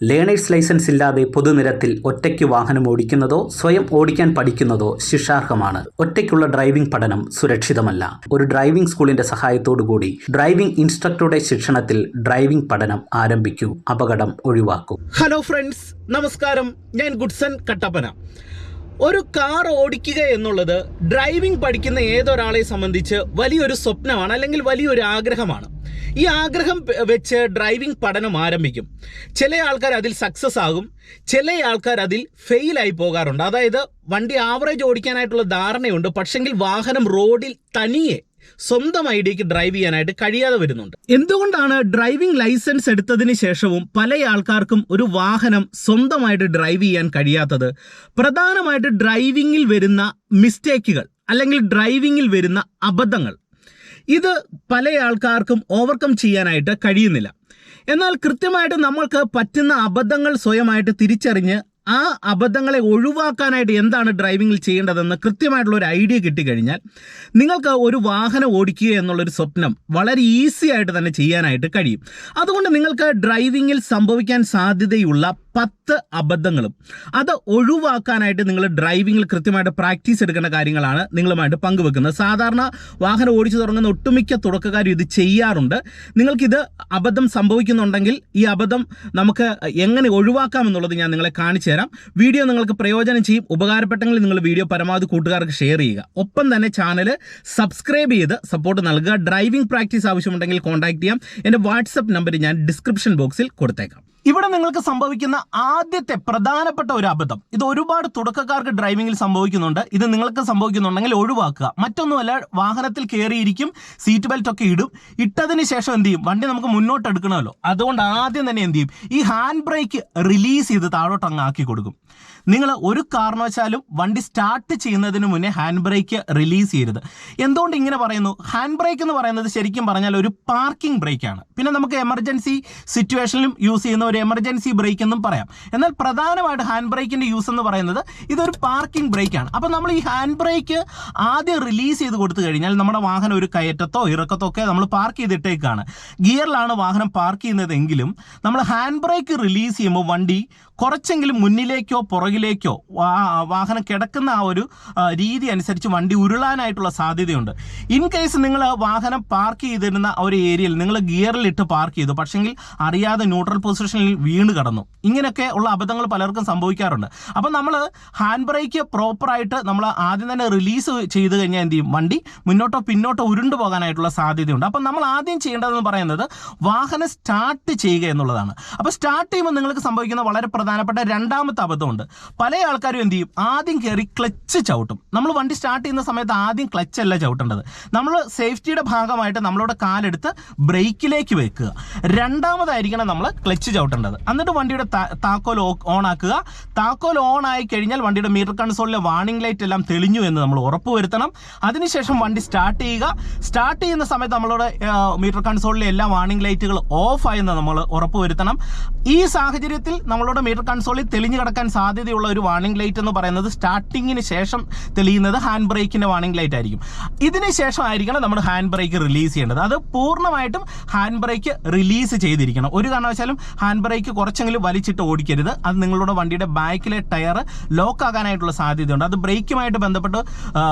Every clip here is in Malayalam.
ലേണേഴ്സ് ലൈസൻസ് ഇല്ലാതെ പൊതുനിരത്തിൽ ഒറ്റയ്ക്ക് വാഹനം ഓടിക്കുന്നതോ സ്വയം ഓടിക്കാൻ പഠിക്കുന്നതോ ശിക്ഷാർഹമാണ്. ഒറ്റയ്ക്കുള്ള ഡ്രൈവിംഗ് പഠനം സുരക്ഷിതമല്ല. ഒരു ഡ്രൈവിംഗ് സ്കൂളിന്റെ സഹായത്തോടുകൂടി ഡ്രൈവിംഗ് ഇൻസ്ട്രക്ടറുടെ ശിക്ഷണത്തിൽ ഡ്രൈവിംഗ് പഠനം ആരംഭിക്കൂ. അപകടം ഒഴിവാക്കൂ. ഹലോ ഫ്രണ്ട്സ്, നമസ്കാരം. ഞാൻ ഗുഡ്സൺ കട്ടപ്പന. ഒരു കാർ ഓടിക്കുക എന്നുള്ളത് ഡ്രൈവിംഗ് പഠിക്കുന്ന ഏതൊരാളെ സംബന്ധിച്ച് വലിയൊരു സ്വപ്നമാണ്, അല്ലെങ്കിൽ വലിയൊരു ആഗ്രഹമാണ്. ഈ ആഗ്രഹം വെച്ച് ഡ്രൈവിംഗ് പഠനം ആരംഭിക്കും. ചില ആൾക്കാർ അതിൽ സക്സസ് ആകും, ചില ആൾക്കാർ അതിൽ ഫെയിലായി പോകാറുണ്ട്. അതായത് വണ്ടി ആവറേജ് ഓടിക്കാനായിട്ടുള്ള ധാരണയുണ്ട്, പക്ഷെങ്കിൽ വാഹനം റോഡിൽ തനിയെ സ്വന്തം ഐഡിയക്ക് ഡ്രൈവ് ചെയ്യാനായിട്ട് കഴിയാതെ വരുന്നുണ്ട്. എന്തുകൊണ്ടാണ് ഡ്രൈവിംഗ് ലൈസൻസ് എടുത്തതിന് ശേഷവും പല ആൾക്കാർക്കും ഒരു വാഹനം സ്വന്തമായിട്ട് ഡ്രൈവ് ചെയ്യാൻ കഴിയാത്തത്? പ്രധാനമായിട്ട് ഡ്രൈവിംഗിൽ വരുന്ന മിസ്റ്റേക്കുകൾ, അല്ലെങ്കിൽ ഡ്രൈവിംഗിൽ വരുന്ന അബദ്ധങ്ങൾ. ഇത് പല ആൾക്കാർക്കും ഓവർകം ചെയ്യാനായിട്ട് കഴിയുന്നില്ല. എന്നാൽ കൃത്യമായിട്ട് നമ്മൾക്ക് പറ്റുന്ന അബദ്ധങ്ങൾ സ്വയമായിട്ട് തിരിച്ചറിഞ്ഞ് ആ അബദ്ധങ്ങളെ ഒഴിവാക്കാനായിട്ട് എന്താണ് ഡ്രൈവിംഗിൽ ചെയ്യേണ്ടതെന്ന് കൃത്യമായിട്ടുള്ള ഒരു ഐഡിയ കിട്ടിക്കഴിഞ്ഞാൽ നിങ്ങൾക്ക് ഒരു വാഹനം ഓടിക്കുക എന്നുള്ളൊരു സ്വപ്നം വളരെ ഈസി ആയിട്ട് തന്നെ ചെയ്യാനായിട്ട് കഴിയും. അതുകൊണ്ട് നിങ്ങൾക്ക് ഡ്രൈവിംഗിൽ സംഭവിക്കാൻ സാധ്യതയുള്ള 10 അബദ്ധങ്ങളും അത് ഒഴിവാക്കാനായിട്ട് നിങ്ങൾ ഡ്രൈവിംഗിൽ കൃത്യമായിട്ട് പ്രാക്ടീസ് എടുക്കേണ്ട കാര്യങ്ങളാണ് നിങ്ങളുമായിട്ട് പങ്കുവെക്കുന്നത്. സാധാരണ വാഹനം ഓടിച്ചു തുടങ്ങുന്ന ഒട്ടുമിക്ക തുടക്കക്കാരും ഇത് ചെയ്യാറുണ്ട്. നിങ്ങൾക്കിത് അബദ്ധം സംഭവിക്കുന്നുണ്ടെങ്കിൽ ഈ അബദ്ധം നമുക്ക് എങ്ങനെ ഒഴിവാക്കാം എന്നുള്ളത് ഞാൻ നിങ്ങളെ കാണിച്ചു തരാം. വീഡിയോ നിങ്ങൾക്ക് പ്രയോജനം ചെയ്യും. ഉപകാരപ്പെട്ടെങ്കിൽ നിങ്ങൾ വീഡിയോ പരമാവധി കൂട്ടുകാർക്ക് ഷെയർ ചെയ്യുക. ഒപ്പം തന്നെ ചാനൽ സബ്സ്ക്രൈബ് ചെയ്ത് സപ്പോർട്ട് നൽകുക. ഡ്രൈവിംഗ് പ്രാക്ടീസ് ആവശ്യമുണ്ടെങ്കിൽ കോൺടാക്ട് ചെയ്യാം. എൻ്റെ വാട്സപ്പ് നമ്പർ ഞാൻ ഡിസ്ക്രിപ്ഷൻ ബോക്സിൽ കൊടുത്തേക്കാം. ഇവിടെ നിങ്ങൾക്ക് സംഭവിക്കുന്ന ആദ്യത്തെ പ്രധാനപ്പെട്ട ഒരു അബദ്ധം, ഇത് ഒരുപാട് തുടക്കക്കാർക്ക് ഡ്രൈവിംഗിൽ സംഭവിക്കുന്നുണ്ട്. ഇത് നിങ്ങൾക്ക് സംഭവിക്കുന്നുണ്ടെങ്കിൽ ഒഴിവാക്കുക. മറ്റൊന്നുമല്ല, വാഹനത്തിൽ കയറിയിരിക്കും, സീറ്റ് ബെൽറ്റ് ഒക്കെ ഇടും. ഇട്ടതിന് ശേഷം എന്ത് ചെയ്യും? വണ്ടി നമുക്ക് മുന്നോട്ട് എടുക്കണമല്ലോ. അതുകൊണ്ട് ആദ്യം തന്നെ എന്ത് ചെയ്യും? ഈ ഹാൻഡ് ബ്രേക്ക് റിലീസ് ചെയ്ത് താഴോട്ട് അങ്ങ് ആക്കി കൊടുക്കും. നിങ്ങൾ ഒരു കാരണവശാലും വണ്ടി സ്റ്റാർട്ട് ചെയ്യുന്നതിന് മുന്നേ ഹാൻഡ് ബ്രേക്ക് റിലീസ് ചെയ്യരുത്. എന്തുകൊണ്ട് ഇങ്ങനെ പറയുന്നു? ഹാൻഡ് ബ്രേക്ക് എന്ന് പറയുന്നത് ശരിക്കും പറഞ്ഞാൽ ഒരു പാർക്കിംഗ് ബ്രേക്കാണ്. പിന്നെ നമുക്ക് എമർജൻസി സിറ്റുവേഷനിലും യൂസ് ചെയ്യുന്ന ഒരു എമർജൻസി ബ്രേക്ക് എന്നും പറയാം. എന്നാൽ പ്രധാനമായിട്ട് ഹാൻഡ് ബ്രേക്കിന്റെ യൂസ് എന്ന് പറയുന്നത് ഇതൊരു പാർക്കിംഗ് ബ്രേക്കാണ്. അപ്പോൾ നമ്മൾ ഈ ഹാൻഡ് ബ്രേക്ക് ആദ്യം റിലീസ് ചെയ്ത് കൊടുത്തു കഴിഞ്ഞാൽ നമ്മുടെ വാഹനം ഒരു കയറ്റത്തോ ഇറക്കത്തോ ഒക്കെ നമ്മൾ പാർക്ക് ചെയ്തിട്ടേക്കാണ്. ഗിയറിലാണ് വാഹനം പാർക്ക് ചെയ്യുന്നതെങ്കിലും നമ്മൾ ഹാൻഡ് ബ്രേക്ക് റിലീസ് ചെയ്യുമ്പോൾ വണ്ടി കുറച്ചെങ്കിലും മുന്നിലേക്കോ പുറകിലേക്കോ വാഹനം കിടക്കുന്ന ആ ഒരു രീതി അനുസരിച്ച് വണ്ടി ഉരുളാനായിട്ടുള്ള സാധ്യതയുണ്ട്. ഇൻ കേസ് നിങ്ങൾ വാഹനം പാർക്ക് ചെയ്തിരുന്ന ഒരു ഏരിയയിൽ നിങ്ങൾ ഗിയറിലിട്ട് പാർക്ക് ചെയ്തു, പക്ഷെങ്കിൽ അറിയാതെ ന്യൂട്രൽ പൊസിഷനിൽ വീണ് കിടന്നു. ഇങ്ങനെയൊക്കെ ഉള്ള അബദ്ധങ്ങൾ പലർക്കും സംഭവിക്കാറുണ്ട്. അപ്പം നമ്മൾ ഹാൻഡ് ബ്രേക്ക് പ്രോപ്പറായിട്ട് നമ്മൾ ആദ്യം തന്നെ റിലീസ് ചെയ്ത് കഴിഞ്ഞാൽ എന്ത് ചെയ്യും? വണ്ടി മുന്നോട്ടോ പിന്നോട്ടോ ഉരുണ്ടു പോകാനായിട്ടുള്ള സാധ്യതയുണ്ട്. അപ്പം നമ്മൾ ആദ്യം ചെയ്യേണ്ടതെന്ന് പറയുന്നത് വാഹനം സ്റ്റാർട്ട് ചെയ്യുക എന്നുള്ളതാണ്. അപ്പോൾ സ്റ്റാർട്ട് ചെയ്യുമ്പോൾ നിങ്ങൾക്ക് സംഭവിക്കുന്ന വളരെ പ്രധാനപ്പെട്ട രണ്ടാമത്തെ അബദ്ധമുണ്ട്. പല ആൾക്കാരും എന്ത് ചെയ്യും? ആദ്യം കയറി ക്ലച്ച് ചവിട്ടും. നമ്മൾ വണ്ടി സ്റ്റാർട്ട് ചെയ്യുന്ന സമയത്ത് ആദ്യം ക്ലച്ച് അല്ല ചവിട്ടേണ്ടത്. നമ്മൾ സേഫ്റ്റിയുടെ ഭാഗമായിട്ട് നമ്മളുടെ കാലെടുത്ത് ബ്രേക്കിലേക്ക് വെക്കുക. രണ്ടാമതായിരിക്കണം നമ്മൾ ക്ലച്ച് ചവിട്ടേണ്ടത്. എന്നിട്ട് വണ്ടിയുടെ താക്കോൽ ഓൺ ആക്കുക. താക്കോൽ ഓൺ ആയി കഴിഞ്ഞാൽ വണ്ടിയുടെ മീറ്റർ കൺസോളിലെ വാർണിംഗ് ലൈറ്റ് എല്ലാം തെളിഞ്ഞു എന്ന് നമ്മൾ ഉറപ്പുവരുത്തണം. അതിനുശേഷം വണ്ടി സ്റ്റാർട്ട് ചെയ്യുക. സ്റ്റാർട്ട് ചെയ്യുന്ന സമയത്ത് നമ്മളുടെ മീറ്റർ കൺസോളിലെ എല്ലാ വാർണിംഗ് ലൈറ്റുകൾ ഓഫ് ആയെന്ന് നമ്മൾ ഉറപ്പുവരുത്തണം. ഈ സാഹചര്യത്തിൽ നമ്മളുടെ മീറ്റർ കൺസോളിൽ തെളിഞ്ഞു കിടക്കാൻ സാധ്യതയുള്ള ഒരു വാർണിംഗ് ലൈറ്റ് എന്ന് പറയുന്നത് സ്റ്റാർട്ടിങ്ങിന് ശേഷം തെളിയുന്നത് ഹാൻഡ് ബ്രേക്കിന്റെ വാർണിംഗ് ലൈറ്റ് ആയിരിക്കും. ഇതിന് ശേഷം ആയിരിക്കണം നമ്മൾ ഹാൻഡ് ബ്രേക്ക് റിലീസ് ചെയ്യേണ്ടത്. അത് പൂർണ്ണമായിട്ടും ഹാൻഡ് ബ്രേക്ക് റിലീസ് ചെയ്തിരിക്കണം. ഒരു കാരണവശാലും ഹാൻഡ് ബ്രേക്ക് കുറച്ചെങ്കിലും വലിച്ചിട്ട് ഓടിക്കരുത്. അത് നിങ്ങളുടെ വണ്ടിയുടെ ബാക്കിലെ ടയർ ലോക്ക് ആകാനായിട്ടുള്ള സാധ്യതയുണ്ട്. അത് ബ്രേക്കുമായിട്ട് ബന്ധപ്പെട്ട്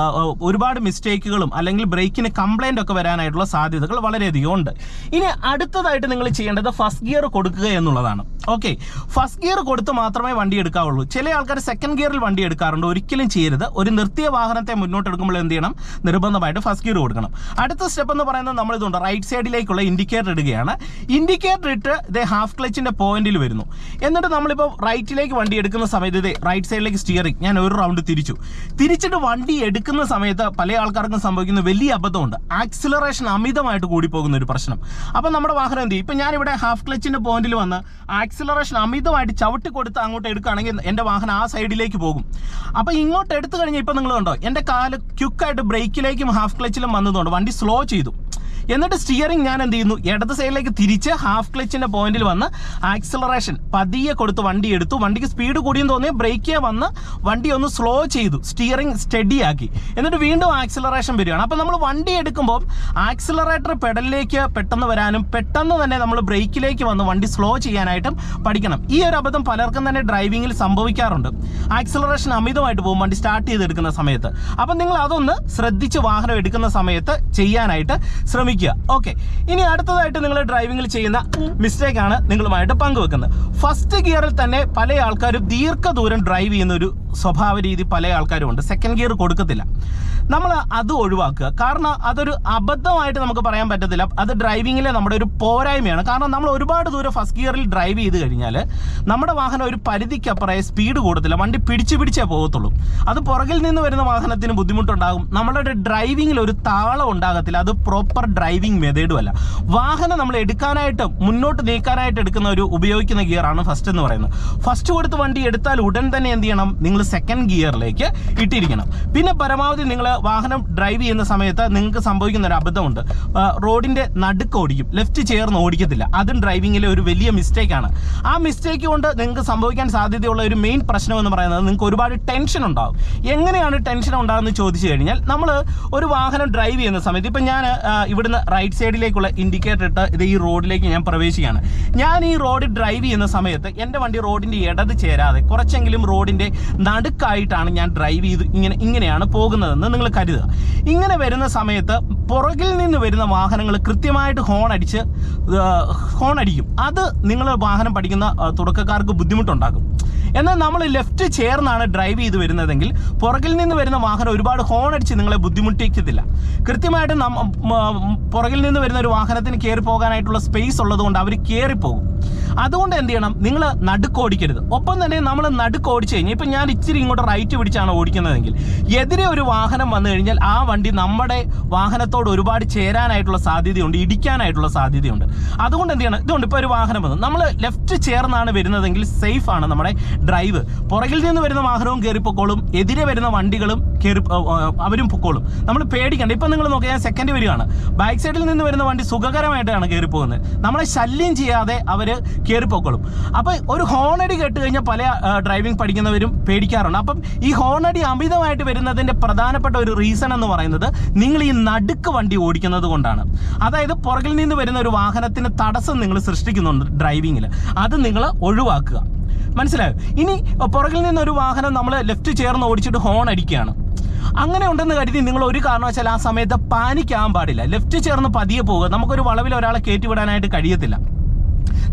ഒരുപാട് മിസ്റ്റേക്കുകളും അല്ലെങ്കിൽ ബ്രേക്കിന് കംപ്ലൈന്റ് ഒക്കെ വരാനായിട്ടുള്ള സാധ്യതകൾ വളരെയധികം ഉണ്ട്. ഇനി അടുത്തതായിട്ട് നിങ്ങൾ ചെയ്യേണ്ടത് ഫസ്റ്റ് ഗിയർ കൊടുക്കുക എന്നുള്ളതാണ്. ഓക്കെ, ഫസ്റ്റ് ഗിയർ കൊടുത്ത് മാത്രമേ വണ്ടി എടുക്കാവുള്ളൂ. ചില ആൾക്കാർ സെക്കൻഡ് ഗിയറിൽ വണ്ടി എടുക്കാറുണ്ട്. ഒരിക്കലും ചെയ്യരുത്. ഒരു നിർത്തിയ വാഹനത്തെ മുന്നോട്ട് എടുക്കുമ്പോൾ എന്ത് ചെയ്യണം? നിർബന്ധമായിട്ട് ഫസ്റ്റ് ഗിയർ കൊടുക്കണം. അടുത്ത സ്റ്റെപ്പ് എന്ന് പറയുന്നത് നമ്മൾ ഇതുണ്ട്, റൈറ്റ് സൈഡിലേക്കുള്ള ഇൻഡിക്കേറ്റർ ഇടുകയാണ്. ഇൻഡിക്കേറ്റർ ഇട്ട് ഇതേ ഹാഫ് ക്ലച്ചിന്റെ പോയിന്റിൽ വരുന്നു. എന്നിട്ട് നമ്മളിപ്പോൾ റൈറ്റിലേക്ക് വണ്ടി എടുക്കുന്ന സമയത്ത് ഇതേ റൈറ്റ് സൈഡിലേക്ക് സ്റ്റിയറിംഗ് ഞാൻ ഒരു റൗണ്ട് തിരിച്ചിട്ട് വണ്ടി എടുക്കുന്ന സമയത്ത് പല ആൾക്കാർക്കും സംഭവിക്കുന്ന വലിയ അബദ്ധമുണ്ട്. ആക്സിലറേഷൻ അമിതമായിട്ട് കൂടിപ്പോകുന്ന ഒരു പ്രശ്നം. അപ്പം നമ്മുടെ വാഹനം എന്ത് ചെയ്യും? ഇപ്പം ഞാനിവിടെ ഹാഫ് ക്ലച്ചിന്റെ പോയിന്റിൽ വന്ന് ആക്സിലറേഷൻ അമിതമായിട്ട് ചവിട്ടി കൊടുത്ത് അങ്ങോട്ട് എടുക്കുകയാണെങ്കിൽ എൻ്റെ വാഹനം ആ സൈഡിലേക്ക് പോകും. അപ്പോൾ ഇങ്ങോട്ട് എടുത്തു കഴിഞ്ഞാൽ ഇപ്പം നിങ്ങൾ കണ്ടോ, എൻ്റെ കാല് ക്യുക്കായിട്ട് ബ്രേക്കിലേക്കും ഹാഫ് ക്ലച്ചിലും വന്നതുകൊണ്ട് വണ്ടി സ്ലോ ചെയ്തു. എന്നിട്ട് സ്റ്റിയറിംഗ് ഞാൻ എന്ത് ചെയ്യുന്നു, ഇടത് സൈഡിലേക്ക് തിരിച്ച് ഹാഫ് ക്ലച്ചിൻ്റെ പോയിന്റിൽ വന്ന് ആക്സിലറേഷൻ പതിയെ കൊടുത്ത് വണ്ടി എടുത്തു. വണ്ടിക്ക് സ്പീഡ് കൂടിയെന്ന് തോന്നിയ ബ്രേക്ക് വന്ന് വണ്ടി ഒന്ന് സ്ലോ ചെയ്തു, സ്റ്റിയറിംഗ് സ്റ്റഡി ആക്കി. എന്നിട്ട് വീണ്ടും ആക്സിലറേഷൻ വരികയാണ്. അപ്പോൾ നമ്മൾ വണ്ടി എടുക്കുമ്പോൾ ആക്സിലറേറ്റർ പെഡലിലേക്ക് പെട്ടെന്ന് വരാനും പെട്ടെന്ന് തന്നെ നമ്മൾ ബ്രേക്കിലേക്ക് വന്ന് വണ്ടി സ്ലോ ചെയ്യാനായിട്ടും പഠിക്കണം. ഈ ഒരു അബദ്ധം പലർക്കും തന്നെ ഡ്രൈവിങ്ങിൽ സംഭവിക്കാറുണ്ട്. ആക്സിലറേഷൻ അമിതമായിട്ട് പോകും വണ്ടി സ്റ്റാർട്ട് ചെയ്തെടുക്കുന്ന സമയത്ത്. അപ്പം നിങ്ങൾ അതൊന്ന് ശ്രദ്ധിച്ച് വാഹനം എടുക്കുന്ന സമയത്ത് ചെയ്യാനായിട്ട് ശ്രമിക്കുക. ഓക്കെ, ഇനി അടുത്തതായിട്ട് നിങ്ങൾ ഡ്രൈവിങ്ങിൽ ചെയ്യുന്ന മിസ്റ്റേക്കാണ് നിങ്ങളുമായിട്ട് പങ്കുവെക്കുന്നത്. ഫസ്റ്റ് ഗിയറിൽ തന്നെ പല ആൾക്കാരും ദീർഘദൂരം ഡ്രൈവ് ചെയ്യുന്ന ഒരു സ്വഭാവ രീതി പല ആൾക്കാരും ഉണ്ട്. സെക്കൻഡ് ഗിയർ കൊടുക്കത്തില്ല. നമ്മൾ അത് ഒഴിവാക്കുക. കാരണം അതൊരു അബദ്ധമായിട്ട് നമുക്ക് പറയാൻ പറ്റത്തില്ല. അത് ഡ്രൈവിങ്ങിലെ നമ്മുടെ ഒരു പോരായ്മയാണ്. കാരണം നമ്മൾ ഒരുപാട് ദൂരം ഫസ്റ്റ് ഗിയറിൽ ഡ്രൈവ് ചെയ്ത് കഴിഞ്ഞാൽ നമ്മുടെ വാഹനം ഒരു പരിധിക്കപ്പുറം സ്പീഡ് കൂടത്തില്ല, വണ്ടി പിടിച്ചേ പോകത്തുള്ളൂ. അത് പുറകിൽ നിന്ന് വരുന്ന വാഹനത്തിന് ബുദ്ധിമുട്ടുണ്ടാകും. നമ്മളുടെ ഡ്രൈവിങ്ങിൽ ഒരു താളം ഉണ്ടാകത്തില്ല. അത് പ്രോപ്പർ ഡ്രൈവിംഗ് മെത്തേഡും അല്ല. വാഹനം നമ്മൾ എടുക്കാനായിട്ട് മുന്നോട്ട് നീക്കാനായിട്ട് എടുക്കുന്ന ഒരു ഉപയോഗിക്കുന്ന ഗിയറാണ് ഫസ്റ്റ് എന്ന് പറയുന്നത്. ഫസ്റ്റ് കൊടുത്ത് വണ്ടി എടുത്താൽ ഉടൻ തന്നെ എന്ത് ചെയ്യണം, നിങ്ങൾ സെക്കൻഡ് ഗിയറിലേക്ക് ഇട്ടിരിക്കണം. പിന്നെ പരമാവധി നിങ്ങൾ വാഹനം ഡ്രൈവ് ചെയ്യുന്ന സമയത്ത് നിങ്ങൾക്ക് സംഭവിക്കുന്ന ഒരു അബദ്ധമുണ്ട്. റോഡിൻ്റെ നടുക്ക് ഓടിക്കും, ലെഫ്റ്റ് ചേർന്ന് ഓടിക്കത്തില്ല. അതും ഡ്രൈവിങ്ങിലെ ഒരു വലിയ മിസ്റ്റേക്കാണ്. ആ മിസ്റ്റേക്ക് കൊണ്ട് നിങ്ങൾക്ക് സംഭവിക്കാൻ സാധ്യതയുള്ള ഒരു മെയിൻ പ്രശ്നം എന്ന് പറയുന്നത് നിങ്ങൾക്ക് ഒരുപാട് ടെൻഷൻ ഉണ്ടാകും. എങ്ങനെയാണ് ടെൻഷൻ ഉണ്ടാകുന്നത് ചോദിച്ചു കഴിഞ്ഞാൽ, നമ്മൾ ഒരു വാഹനം ഡ്രൈവ് ചെയ്യുന്ന സമയത്ത് ഇപ്പം ഞാൻ ഇവിടുന്ന് റൈറ്റ് സൈഡിലേക്കുള്ള ഇൻഡിക്കേറ്റർ ഇട്ട് ഇത് ഈ റോഡിലേക്ക് ഞാൻ പ്രവേശിക്കുകയാണ്. ഞാൻ ഈ റോഡ് ഡ്രൈവ് ചെയ്യുന്ന സമയത്ത് എൻ്റെ വണ്ടി റോഡിൻ്റെ ഇടത് ചേരാതെ കുറച്ചെങ്കിലും റോഡിൻ്റെ നടുക്കായിട്ടാണ് ഞാൻ ഡ്രൈവ് ചെയ്ത് ഇങ്ങനെയാണ് പോകുന്നതെന്ന് നിങ്ങൾ കരുതുക. ഇങ്ങനെ വരുന്ന സമയത്ത് പുറകിൽ നിന്ന് വരുന്ന വാഹനങ്ങൾ കൃത്യമായിട്ട് ഹോൺ അടിക്കും. അത് നിങ്ങൾ വാഹനം പഠിക്കുന്ന തുടക്കക്കാർക്ക് ബുദ്ധിമുട്ടുണ്ടാക്കും. എന്നാൽ നമ്മൾ ലെഫ്റ്റ് ചേർന്നാണ് ഡ്രൈവ് ചെയ്ത് വരുന്നതെങ്കിൽ പുറകിൽ നിന്ന് വരുന്ന വാഹനം ഒരുപാട് ഹോൺ അടിച്ച് നിങ്ങളെ ബുദ്ധിമുട്ടിക്കത്തില്ല. കൃത്യമായിട്ട് പുറകിൽ നിന്ന് വരുന്ന ഒരു വാഹനത്തിന് കയറി പോകാനായിട്ടുള്ള സ്പേസ് ഉള്ളതുകൊണ്ട് അവർ കയറിപ്പോകും. അതുകൊണ്ട് എന്ത് ചെയ്യണം, നിങ്ങൾ നടുക്കോടിക്കരുത്. ഒപ്പം തന്നെ നമ്മൾ നടുക്കോടിച്ച് കഴിഞ്ഞാൽ ഇപ്പം ഞാൻ ഇച്ചിരി ഇങ്ങോട്ട് റൈറ്റ് പിടിച്ചാണ് ഓടിക്കുന്നതെങ്കിൽ എതിരെ ഒരു വാഹനം വന്നു കഴിഞ്ഞാൽ ആ വണ്ടി നമ്മുടെ വാഹനത്തോട് ഒരുപാട് ചേരാനായിട്ടുള്ള സാധ്യതയുണ്ട്, ഇടിക്കാനായിട്ടുള്ള സാധ്യതയുണ്ട്. അതുകൊണ്ട് എന്ത് ചെയ്യണം, ഇതുകൊണ്ട് ഇപ്പോൾ ഒരു വാഹനം വന്നു, നമ്മൾ ലെഫ്റ്റ് ചേർന്നാണ് വരുന്നതെങ്കിൽ സേഫ് ആണ് നമ്മുടെ ഡ്രൈവ്. പുറകിൽ നിന്ന് വരുന്ന വാഹനവും കയറിപ്പോക്കോളും, എതിരെ വരുന്ന വണ്ടികളും അവരും പൊക്കോളും. നമ്മൾ പേടിക്കണ്ട. ഇപ്പം നിങ്ങൾ നോക്കിയാൽ ഞാൻ സെക്കൻഡ് വരികയാണ്, ബാക്ക് സൈഡിൽ നിന്ന് വരുന്ന വണ്ടി സുഖകരമായിട്ടാണ് കയറിപ്പോകുന്നത്. നമ്മളെ ശല്യം ചെയ്യാതെ അവർ കയറിപ്പോക്കോളും. അപ്പം ഒരു ഹോണടി കേട്ട് കഴിഞ്ഞാൽ പല ഡ്രൈവിംഗ് പഠിക്കുന്നവരും പേടിക്കാറുണ്ട്. അപ്പം ഈ ഹോണടി അമിതമായിട്ട് വരുന്നതിൻ്റെ പ്രധാനപ്പെട്ട ഒരു റീസൺ എന്ന് പറയുന്നത് നിങ്ങൾ ഈ നടുക്ക് വണ്ടി ഓടിക്കുന്നത് കൊണ്ടാണ്. അതായത് പുറകിൽ നിന്ന് വരുന്ന ഒരു വാഹനത്തിന് തടസ്സം നിങ്ങൾ സൃഷ്ടിക്കുന്നുണ്ട് ഡ്രൈവിങ്ങിൽ. അത് നിങ്ങൾ ഒഴിവാക്കുക. മനസ്സിലായോ? ഇനി പുറകിൽ നിന്നൊരു വാഹനം നമ്മൾ ലെഫ്റ്റ് ചേർന്ന് ഓടിച്ചിട്ട് ഹോൺ അടിക്കുകയാണ്. അങ്ങനെ ഉണ്ടെന്ന് കരുതി നിങ്ങൾ ഒരു കാരണവശാൽ ആ സമയത്ത് പാനിക്കാകാൻ പാടില്ല. ലെഫ്റ്റ് ചേർന്ന് പതിയെ പോകുക. നമുക്കൊരു വളവിൽ ഒരാളെ കയറ്റിവിടാനായിട്ട് കഴിയത്തില്ല.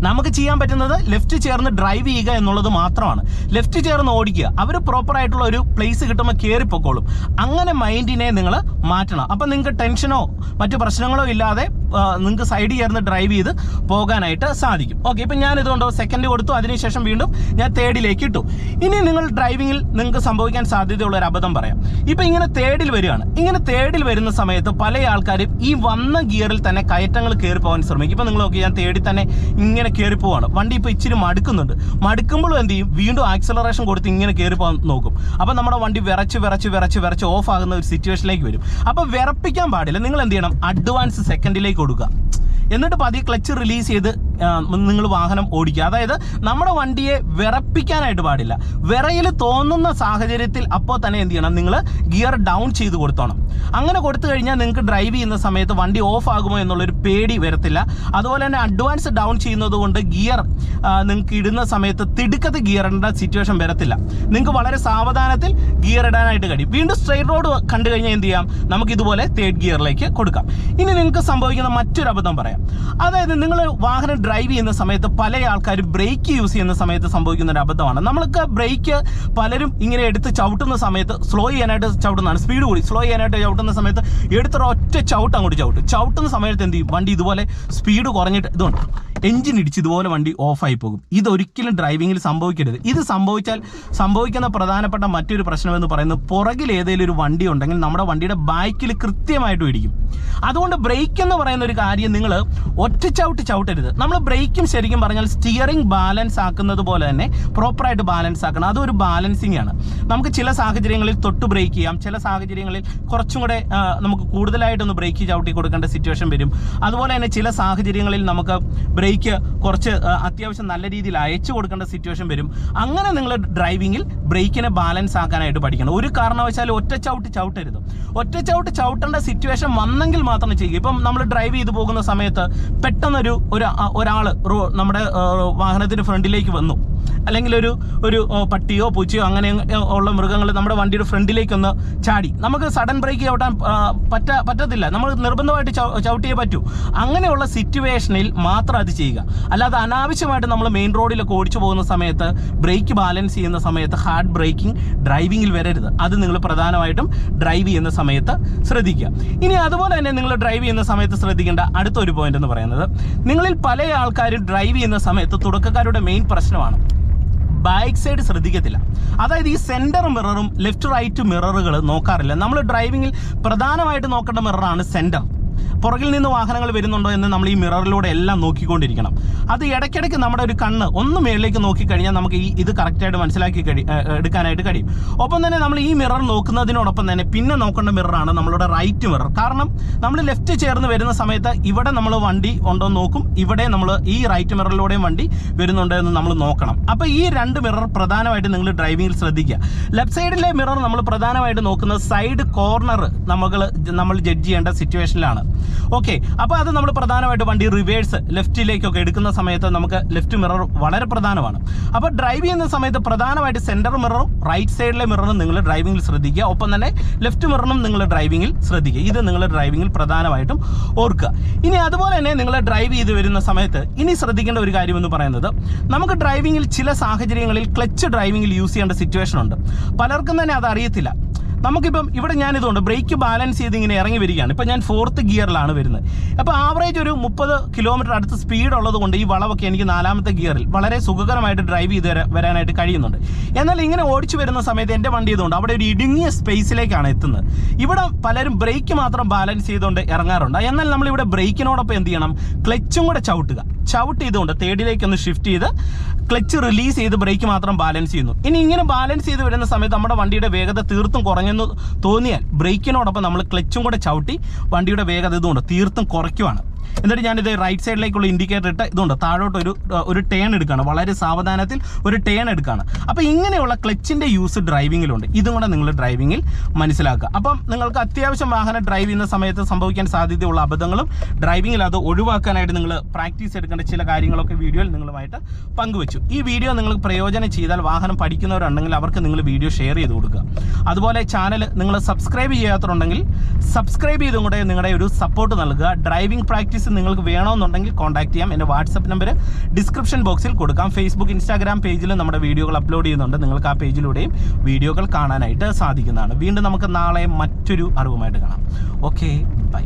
നമുക്ക് ചെയ്യാൻ പറ്റുന്നത് ലെഫ്റ്റ് ചേർന്ന് ഡ്രൈവ് ചെയ്യുക എന്നുള്ളത് മാത്രമാണ്. ലെഫ്റ്റ് ചേർന്ന് ഓടിക്കുക. അവർ പ്രോപ്പറായിട്ടുള്ള ഒരു പ്ലേസ് കിട്ടുമ്പോൾ കയറിപ്പോക്കോളും. അങ്ങനെ മൈൻഡിനെ നിങ്ങൾ മാറ്റണം. അപ്പം നിങ്ങൾക്ക് ടെൻഷനോ മറ്റു പ്രശ്നങ്ങളോ ഇല്ലാതെ നിങ്ങൾക്ക് സൈഡിൽ ചേർന്ന് ഡ്രൈവ് ചെയ്ത് പോകാനായിട്ട് സാധിക്കും. ഓക്കെ, ഇപ്പം ഞാനിതുകൊണ്ടോ സെക്കൻഡ് കൊടുത്തു, അതിനുശേഷം വീണ്ടും ഞാൻ തേർഡിലേക്ക് ഇട്ടു. ഇനി നിങ്ങൾ ഡ്രൈവിങ്ങിൽ നിങ്ങൾക്ക് സംഭവിക്കാൻ സാധ്യതയുള്ള ഒരു അബദ്ധം പറയാം. ഇപ്പം ഇങ്ങനെ തേർഡിൽ വരികയാണ്. ഇങ്ങനെ തേർഡിൽ വരുന്ന സമയത്ത് പല ആൾക്കാരും ഈ വന്ന ഗിയറിൽ തന്നെ കയറ്റങ്ങൾ കയറി പോകാൻ ശ്രമിക്കും. ഇപ്പം നിങ്ങൾ നോക്കി, ഞാൻ തേർഡിൽ തന്നെ ഇങ്ങനെ കയറി പോവാണ്. വണ്ടി ഇപ്പോൾ ഇച്ചിരി മടുക്കുമ്പോഴും എന്ത് ചെയ്യും, വീണ്ടും ആക്സിലറേഷൻ കൊടുത്ത് ഇങ്ങനെ കയറി പോകാൻ നോക്കും. അപ്പം നമ്മുടെ വണ്ടി വിറച്ച് ഓഫ് ആകുന്ന ഒരു സിറ്റുവേഷനിലേക്ക് വരും. അപ്പോൾ വിറപ്പിക്കാൻ പാടില്ല. നിങ്ങൾ എന്ത് ചെയ്യണം, അഡ്വാൻസ് സെക്കൻഡിലേക്ക് കൊടുക്കുക. എന്നിട്ട് പതിയെ ക്ലച്ച് റിലീസ് ചെയ്ത് നിങ്ങൾ വാഹനം ഓടിക്കുക. അതായത് നമ്മുടെ വണ്ടിയെ വിറപ്പിക്കാനായിട്ട് പാടില്ല. വിറയിൽ തോന്നുന്ന സാഹചര്യത്തിൽ അപ്പോൾ തന്നെ എന്ത് ചെയ്യണം, നിങ്ങൾ ഗിയർ ഡൗൺ ചെയ്ത് കൊടുത്തോണം. അങ്ങനെ കൊടുത്തു കഴിഞ്ഞാൽ നിങ്ങൾക്ക് ഡ്രൈവ് ചെയ്യുന്ന സമയത്ത് വണ്ടി ഓഫ് ആകുമോ എന്നുള്ളൊരു പേടി വരത്തില്ല. അതുപോലെ തന്നെ അഡ്വാൻസ് ഡൗൺ ചെയ്യുന്നത് കൊണ്ട് ഗിയർ നിങ്ങൾക്ക് ഇടുന്ന സമയത്ത് തിടുക്കത്ത് ഗിയർ ഇടേണ്ട സിറ്റുവേഷൻ വരത്തില്ല. നിങ്ങൾക്ക് വളരെ സാവധാനത്തിൽ ഗിയർ ഇടാനായിട്ട് കഴിയും. വീണ്ടും സ്ട്രെയിറ്റ് റോഡ് കണ്ടു കഴിഞ്ഞാൽ എന്ത് ചെയ്യാം, നമുക്ക് ഇതുപോലെ തേർഡ് ഗിയറിലേക്ക് കൊടുക്കാം. ഇനി നിങ്ങൾക്ക് സംഭവിക്കുന്ന മറ്റൊരു അബദ്ധം പറയാം. അതായത് നിങ്ങൾ വാഹനം ഡ്രൈവ് ചെയ്യുന്ന സമയത്ത് പല ആൾക്കാരും ബ്രേക്ക് യൂസ് ചെയ്യുന്ന സമയത്ത് സംഭവിക്കുന്ന ഒരു അബദ്ധമാണ്. നമ്മൾക്ക് ബ്രേക്ക് പലരും ഇങ്ങനെ എടുത്ത് ചവിട്ടുന്ന സമയത്ത് സ്ലോ ചെയ്യാനായിട്ട് ചവിട്ടുന്നതാണ്. സ്പീഡ് കൂടി സ്ലോ ചെയ്യാനായിട്ട് ചവിട്ടുന്ന സമയത്ത് എടുത്തൊരൊറ്റ ചവിട്ട് അങ്ങോട്ട് ചവിട്ടുന്ന സമയത്ത് എന്ത് ചെയ്യും, വണ്ടി ഇതുപോലെ സ്പീഡ് കുറഞ്ഞിട്ട് ഇതുണ്ട് എഞ്ചിൻ ഇടിച്ച് ഇതുപോലെ വണ്ടി ഓഫായി പോകും. ഇതൊരിക്കലും ഡ്രൈവിങ്ങിൽ സംഭവിക്കരുത്. ഇത് സംഭവിക്കുന്ന പ്രധാനപ്പെട്ട മറ്റൊരു പ്രശ്നമെന്ന് പറയുന്നത് പുറകിൽ ഏതെങ്കിലും ഒരു വണ്ടി ഉണ്ടെങ്കിൽ നമ്മുടെ വണ്ടിയുടെ ബാക്കിൽ കൃത്യമായിട്ട് ഇടിക്കും. അതുകൊണ്ട് ബ്രേക്ക് എന്ന് പറയുന്ന ഒരു കാര്യം നിങ്ങൾ ഒറ്റ ചവിട്ടരുത്. നമ്മൾ ബ്രേക്കും ശരിക്കും പറഞ്ഞാൽ സ്റ്റിയറിംഗ് ബാലൻസ് ആക്കുന്നത് പോലെ തന്നെ പ്രോപ്പറായിട്ട് ബാലൻസ് ആക്കണം. അതൊരു ബാലൻസിങ് ആണ്. നമുക്ക് ചില സാഹചര്യങ്ങളിൽ തൊട്ട് ബ്രേക്ക് ചെയ്യാം, ചില സാഹചര്യങ്ങളിൽ കുറച്ചും കൂടെ നമുക്ക് കൂടുതലായിട്ടൊന്ന് ബ്രേക്ക് ചവിട്ടി കൊടുക്കേണ്ട സിറ്റുവേഷൻ വരും. അതുപോലെ തന്നെ ചില സാഹചര്യങ്ങളിൽ നമുക്ക് ബ്രേക്ക് കുറച്ച് അത്യാവശ്യം നല്ല രീതിയിൽ അയച്ചു കൊടുക്കേണ്ട സിറ്റുവേഷൻ വരും. അങ്ങനെ നിങ്ങൾ ഡ്രൈവിങ്ങിൽ ബ്രേക്കിനെ ബാലൻസ് ആക്കാനായിട്ട് പഠിക്കണം. ഒരു കാരണവശാലും ഒറ്റ ചവിട്ടരുത്. ഒറ്റ ചവിട്ടേണ്ട സിറ്റുവേഷൻ വന്നെങ്കിൽ മാത്രം ചെയ്യുക. ഇപ്പം നമ്മൾ ഡ്രൈവ് ചെയ്ത് പോകുന്ന സമയത്ത് പെട്ടെന്നൊരു ഒരാൾ നമ്മുടെ വാഹനത്തിന് ഫ്രണ്ടിലേക്ക് വന്നു, അല്ലെങ്കിൽ ഒരു പട്ടിയോ പൂച്ചയോ അങ്ങനെ ഉള്ള മൃഗങ്ങൾ നമ്മുടെ വണ്ടിയുടെ ഫ്രണ്ടിലേക്കൊന്ന് ചാടി, നമുക്ക് സഡൻ ബ്രേക്ക് ചവിട്ടാൻ പറ്റത്തില്ല. നമ്മൾ നിർബന്ധമായിട്ട് ചവിട്ടിയേ പറ്റൂ. അങ്ങനെയുള്ള സിറ്റുവേഷനിൽ മാത്രം അത് ചെയ്യുക. അല്ലാതെ അനാവശ്യമായിട്ട് നമ്മൾ മെയിൻ റോഡിലൊക്കെ ഓടിച്ചു പോകുന്ന സമയത്ത് ബ്രേക്ക് ബാലൻസ് ചെയ്യുന്ന സമയത്ത് ഹാർഡ് ബ്രേക്കിംഗ് ഡ്രൈവിങ്ങിൽ വരരുത്. അത് നിങ്ങൾ പ്രധാനമായിട്ടും ഡ്രൈവ് ചെയ്യുന്ന സമയത്ത് ശ്രദ്ധിക്കുക. ഇനി അതുപോലെ തന്നെ നിങ്ങൾ ഡ്രൈവ് ചെയ്യുന്ന സമയത്ത് ശ്രദ്ധിക്കേണ്ട അടുത്തൊരു പോയിന്റ് എന്ന് പറയുന്നത്, നിങ്ങളിൽ പല ആൾക്കാരും ഡ്രൈവ് ചെയ്യുന്ന സമയത്ത് തുടക്കക്കാരുടെ മെയിൻ പ്രശ്നമാണ് ബാക്ക് സൈഡ് ശ്രദ്ധിക്കത്തില്ല. അതായത് ഈ സെൻറ്റർ മിററും ലെഫ്റ്റ് റൈറ്റ് മിററുകൾ നോക്കാറില്ല. നമ്മൾ ഡ്രൈവിങ്ങിൽ പ്രധാനമായിട്ട് നോക്കേണ്ട മിററാണ് സെൻറ്റർ. പുറകിൽ നിന്ന് വാഹനങ്ങൾ വരുന്നുണ്ടോ എന്ന് നമ്മൾ ഈ മിററിലൂടെ എല്ലാം നോക്കിക്കൊണ്ടിരിക്കണം. അത് ഇടയ്ക്കിടയ്ക്ക് നമ്മുടെ ഒരു കണ്ണ് ഒന്ന് മേളിലേക്ക് നോക്കിക്കഴിഞ്ഞാൽ നമുക്ക് ഇത് കറക്റ്റായിട്ട് മനസ്സിലാക്കി എടുക്കാനായിട്ട് കഴിയും. ഒപ്പം തന്നെ നമ്മൾ ഈ മിറർ നോക്കുന്നതിനോടൊപ്പം തന്നെ പിന്നെ നോക്കേണ്ട മിററാണ് നമ്മളുടെ റൈറ്റ് മിറർ. കാരണം നമ്മൾ ലെഫ്റ്റ് ചേർന്ന് വരുന്ന സമയത്ത് ഇവിടെ നമ്മൾ വണ്ടി ഉണ്ടോ എന്ന് നോക്കും, ഇവിടെ നമ്മൾ ഈ റൈറ്റ് മിററിലൂടെയും വണ്ടി വരുന്നുണ്ടോ എന്ന് നമ്മൾ നോക്കണം. അപ്പോൾ ഈ രണ്ട് മിറർ പ്രധാനമായിട്ട് നിങ്ങൾ ഡ്രൈവിങ്ങിൽ ശ്രദ്ധിക്കുക. ലെഫ്റ്റ് സൈഡിലെ മിറർ നമ്മൾ പ്രധാനമായിട്ട് നോക്കുന്നത് സൈഡ് കോർണർ നമ്മൾ ജഡ്ജ് ചെയ്യേണ്ട സിറ്റുവേഷനിലാണ്. ഓക്കെ, അപ്പോൾ അത് നമ്മൾ പ്രധാനമായിട്ട് വണ്ടി റിവേഴ്സ് ലെഫ്റ്റിലേക്കൊക്കെ എടുക്കുന്ന സമയത്ത് നമുക്ക് ലെഫ്റ്റ് മിറർ വളരെ പ്രധാനമാണ്. അപ്പോൾ ഡ്രൈവ് ചെയ്യുന്ന സമയത്ത് പ്രധാനമായിട്ട് സെൻറ്റർ മിററും റൈറ്റ് സൈഡിലെ മിററും നിങ്ങൾ ഡ്രൈവിങ്ങിൽ ശ്രദ്ധിക്കുക. ഒപ്പം തന്നെ ലെഫ്റ്റ് മിററും നിങ്ങൾ ഡ്രൈവിങ്ങിൽ ശ്രദ്ധിക്കുക. ഇത് നിങ്ങൾ ഡ്രൈവിങ്ങിൽ പ്രധാനമായിട്ടും ഓർക്കുക. ഇനി അതുപോലെ തന്നെ നിങ്ങൾ ഡ്രൈവ് ചെയ്ത് വരുന്ന സമയത്ത് ഇനി ശ്രദ്ധിക്കേണ്ട ഒരു കാര്യം എന്ന് പറയുന്നത്, നമുക്ക് ഡ്രൈവിങ്ങിൽ ചില സാഹചര്യങ്ങളിൽ ക്ലച്ച് ഡ്രൈവിങ്ങിൽ യൂസ് ചെയ്യേണ്ട സിറ്റുവേഷൻ ഉണ്ട്. പലർക്കും തന്നെ അത് അറിയത്തില്ല. നമുക്കിപ്പം ഇവിടെ ഞാനിതുകൊണ്ട് ബ്രേക്ക് ബാലൻസ് ചെയ്ത് ഇങ്ങനെ ഇറങ്ങി വരികയാണ്. ഇപ്പം ഞാൻ 4th ഗിയറിലാണ് വരുന്നത്. അപ്പോൾ ആവറേജ് ഒരു 30 കിലോമീറ്റർ അടുത്ത് സ്പീഡ് ഉള്ളത് കൊണ്ട് ഈ വളവൊക്കെ എനിക്ക് 4ാമത്തെ ഗിയറിൽ വളരെ സുഖകരമായിട്ട് ഡ്രൈവ് ചെയ്ത് വരാനായിട്ട് കഴിയുന്നുണ്ട്. എന്നാൽ ഇങ്ങനെ ഓടിച്ചു വരുന്ന സമയത്ത് എൻ്റെ വണ്ടി ചെയ്തുകൊണ്ട് അവിടെ ഒരു ഇടുങ്ങിയ സ്പേസിലേക്കാണ് എത്തുന്നത്. ഇവിടെ പലരും ബ്രേക്ക് മാത്രം ബാലൻസ് ചെയ്തുകൊണ്ട് ഇറങ്ങാറുണ്ട്. എന്നാൽ നമ്മളിവിടെ ബ്രേക്കിനോടൊപ്പം എന്ത് ചെയ്യണം, ക്ലച്ചും കൂടെ ചവിട്ട് ചെയ്തുകൊണ്ട് തേർഡിലേക്കൊന്ന് ഷിഫ്റ്റ് ചെയ്ത് ക്ലച്ച് റിലീസ് ചെയ്ത് ബ്രേക്ക് മാത്രം ബാലൻസ് ചെയ്യുന്നു. ഇനി ഇങ്ങനെ ബാലൻസ് ചെയ്ത് വരുന്ന സമയത്ത് നമ്മുടെ വണ്ടിയുടെ വേഗത തീർത്തും കുറഞ്ഞെന്ന് തോന്നിയാൽ ബ്രേക്കിനോടൊപ്പം നമ്മൾ ക്ലച്ചും കൂടെ ചവിട്ടി വണ്ടിയുടെ വേഗത ഇതുകൊണ്ട് തീർത്തും കുറയ്ക്കുവാണ്. എന്നിട്ട് ഞാനിത് റൈറ്റ് സൈഡിലേക്കുള്ള ഇൻഡിക്കേറ്റർ ഇട്ട് ഇതുകൊണ്ട് താഴോട്ട് ഒരു ടേൺ എടുക്കുകയാണ്. വളരെ സാവധാനത്തിൽ ഒരു ടേൺ എടുക്കുകയാണ്. അപ്പോൾ ഇങ്ങനെയുള്ള ക്ലച്ചിൻ്റെ യൂസ് ഡ്രൈവിങ്ങിലുണ്ട്. ഇതും കൂടെ നിങ്ങൾ ഡ്രൈവിങ്ങിൽ മനസ്സിലാക്കുക. അപ്പം നിങ്ങൾക്ക് അത്യാവശ്യം വാഹനം ഡ്രൈവ് ചെയ്യുന്ന സമയത്ത് സംഭവിക്കാൻ സാധ്യതയുള്ള അബദ്ധങ്ങളും ഡ്രൈവിങ്ങിൽ അത് ഒഴിവാക്കാനായിട്ട് നിങ്ങൾ പ്രാക്ടീസ് എടുക്കേണ്ട ചില കാര്യങ്ങളൊക്കെ വീഡിയോയിൽ നിങ്ങളുമായിട്ട് പങ്കുവച്ചു. ഈ വീഡിയോ നിങ്ങൾക്ക് പ്രയോജനം ചെയ്താൽ വാഹനം പഠിക്കുന്നവരുണ്ടെങ്കിൽ അവർക്ക് നിങ്ങൾ വീഡിയോ ഷെയർ ചെയ്ത് കൊടുക്കുക. അതുപോലെ ചാനൽ നിങ്ങൾ സബ്സ്ക്രൈബ് ചെയ്യാത്തതുണ്ടെങ്കിൽ സബ്സ്ക്രൈബ് ചെയ്തും കൂടെ നിങ്ങളുടെ ഒരു സപ്പോർട്ട് നൽകുക. ഡ്രൈവിംഗ് പ്രാക്ടീസ് നിങ്ങൾക്ക് വേണമെന്നുണ്ടെങ്കിൽ കോൺടാക്ട് ചെയ്യാം. എൻ്റെ വാട്സപ്പ് നമ്പർ ഡിസ്ക്രിപ്ഷൻ ബോക്സിൽ കൊടുക്കാം. ഫേസ്ബുക്ക്, ഇൻസ്റ്റാഗ്രാം പേജിൽ നമ്മുടെ വീഡിയോകൾ അപ്ലോഡ് ചെയ്യുന്നുണ്ട്. നിങ്ങൾക്ക് ആ പേജിലൂടെയും വീഡിയോകൾ കാണാനായിട്ട് സാധിക്കുന്നതാണ്. വീണ്ടും നമുക്ക് നാളെ മറ്റൊരു അറിവുമായിട്ട് കാണാം. Okay, by.